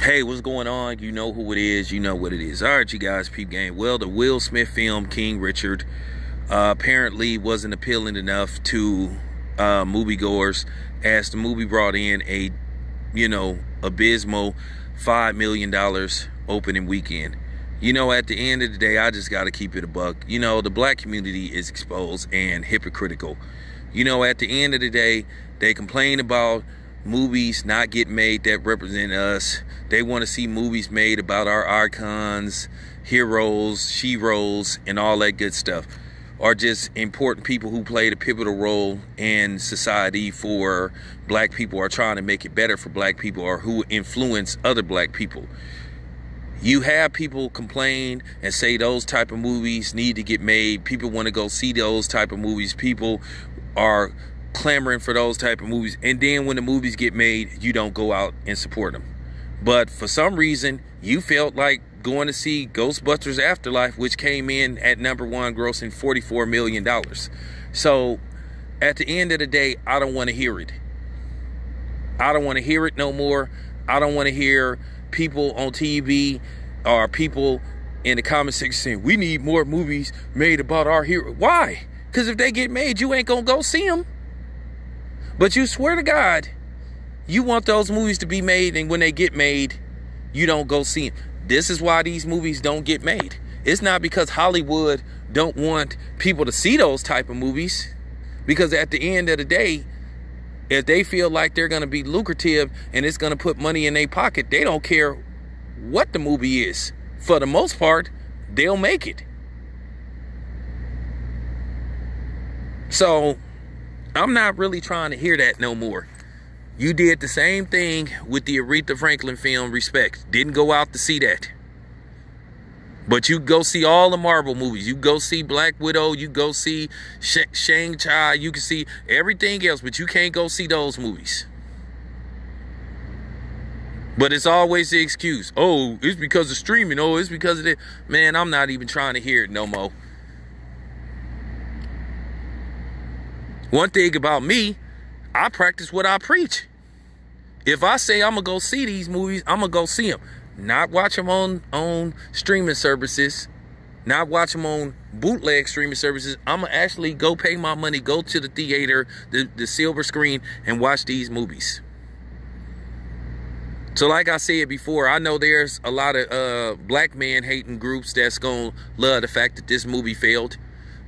Hey, what's going on? You know who it is. You know what it is. All right, you guys, peep game. Well, the Will Smith film, King Richard, apparently wasn't appealing enough to moviegoers, as the movie brought in a, abysmal $5 million opening weekend. At the end of the day, I just got to keep it a buck. The black community is exposed and hypocritical. At the end of the day, they complain about movies not getting made that represent us. They want to see movies made about our icons, heroes, sheroes, and all that good stuff, or just important people who played a pivotal role in society for black people, or trying to make it better for black people, or who influence other black people. You have people complain and say those type of movies need to get made. People want to go see those type of movies. People are clamoring for those type of movies, and then when the movies get made, you don't go out and support them. But for some reason, you felt like going to see Ghostbusters Afterlife, which came in at #1, grossing $44 million. So at the end of the day, I don't want to hear it. I don't want to hear it no more. I don't want to hear people on TV or people in the comment section saying we need more movies made about our hero. Why? Because if they get made, you ain't gonna go see them. But you swear to God, you want those movies to be made, and when they get made, you don't go see them. This is why these movies don't get made. It's not because Hollywood don't want people to see those type of movies, because at the end of the day, if they feel like they're going to be lucrative and it's going to put money in their pocket, they don't care what the movie is. For the most part, they'll make it. So I'm not really trying to hear that no more. You did the same thing with the Aretha Franklin film, Respect. Didn't go out to see that. But you go see all the Marvel movies. You go see Black Widow. You go see Shang-Chi. You can see everything else, but you can't go see those movies. But it's always the excuse. Oh, it's because of streaming. Oh, it's because of it. Man, I'm not even trying to hear it no more. One thing about me, I practice what I preach. If I say I'm going to go see these movies, I'm going to go see them. Not watch them on streaming services. Not watch them on bootleg streaming services. I'm going to actually go pay my money, go to the theater, the silver screen, and watch these movies. So like I said before, I know there's a lot of black man hating groups that's going to love the fact that this movie failed.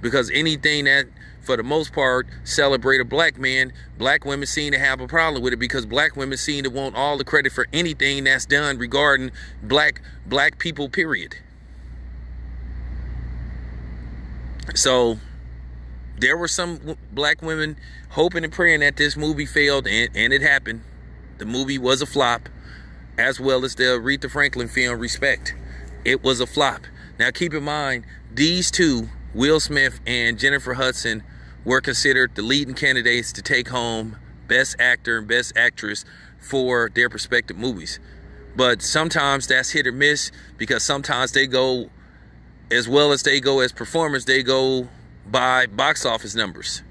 Because anything that, for the most part, celebrate a black man, black women seem to have a problem with it, because black women seem to want all the credit for anything that's done regarding black people, period. So there were some black women hoping and praying that this movie failed, and it happened. The movie was a flop, as well as the Aretha Franklin film, Respect. It was a flop. Now keep in mind, these two, Will Smith and Jennifer Hudson, were considered the leading candidates to take home Best Actor and Best Actress for their respective movies. But sometimes that's hit or miss, because sometimes they go, as well as they go as performers, they go by box office numbers.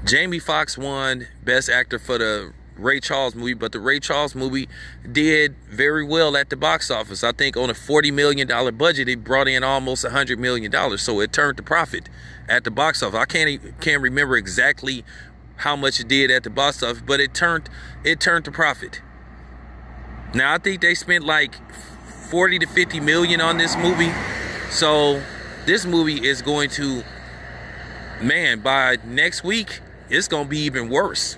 Jamie Foxx won Best Actor for the Ray Charles movie, but the Ray Charles movie did very well at the box office. I think on a $40 million budget, it brought in almost $100 million. So it turned to profit at the box office. I can't remember exactly how much it did at the box office, but it turned to profit. Now I think they spent like 40 to 50 million on this movie. So this movie is going to, man, by next week, it's going to be even worse.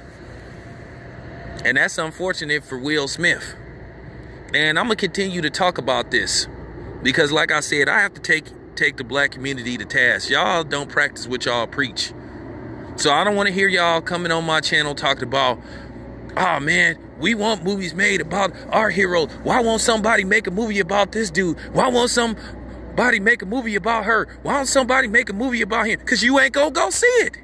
And that's unfortunate for Will Smith. And I'm going to continue to talk about this, because like I said, I have to take the black community to task. Y'all don't practice what y'all preach. So I don't want to hear y'all coming on my channel talking about, oh man, we want movies made about our heroes. Why won't somebody make a movie about this dude? Why won't somebody make a movie about her? Why won't somebody make a movie about him? Because you ain't going to go see it.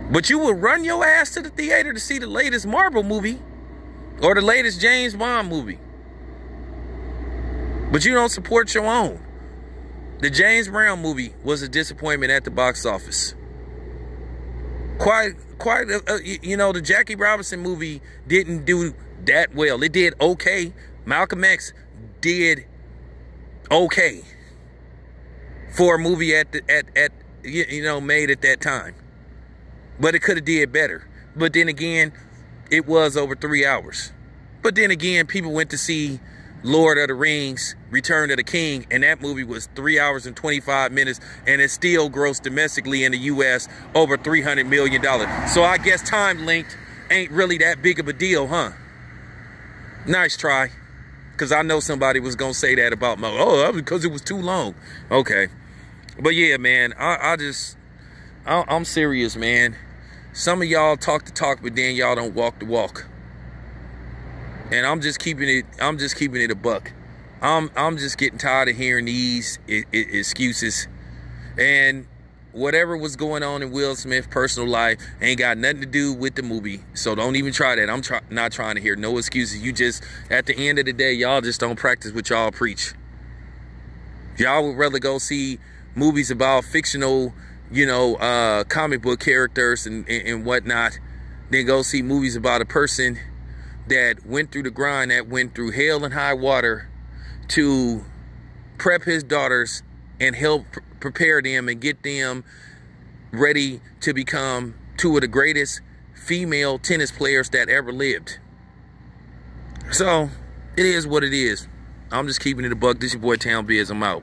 But you will run your ass to the theater to see the latest Marvel movie or the latest James Bond movie. But you don't support your own. The James Brown movie was a disappointment at the box office. The Jackie Robinson movie didn't do that well. It did okay. Malcolm X did okay for a movie at made at that time, but it could have did better. But then again, it was over 3 hours. But then again, people went to see Lord of the Rings, Return of the King, and that movie was 3 hours and 25 minutes, and it still grossed domestically in the U.S. over $300 million. So I guess time linked ain't really that big of a deal, huh? Nice try. Because I know somebody was going to say that about my, oh, because it was too long. Okay. But yeah, man, I'm serious, man. Some of y'all talk the talk, but then y'all don't walk the walk. And I'm just keeping it a buck. I'm just getting tired of hearing these excuses. And whatever was going on in Will Smith's personal life ain't got nothing to do with the movie. So don't even try that. I'm not trying to hear no excuses. You just, at the end of the day, y'all just don't practice what y'all preach. Y'all would rather go see movies about fictional, comic book characters and whatnot, than go see movies about a person that went through the grind, that went through hell and high water to prep his daughters and help prepare them and get them ready to become two of the greatest female tennis players that ever lived. So, it is what it is. I'm just keeping it a buck. This your boy Town Biz. I'm out.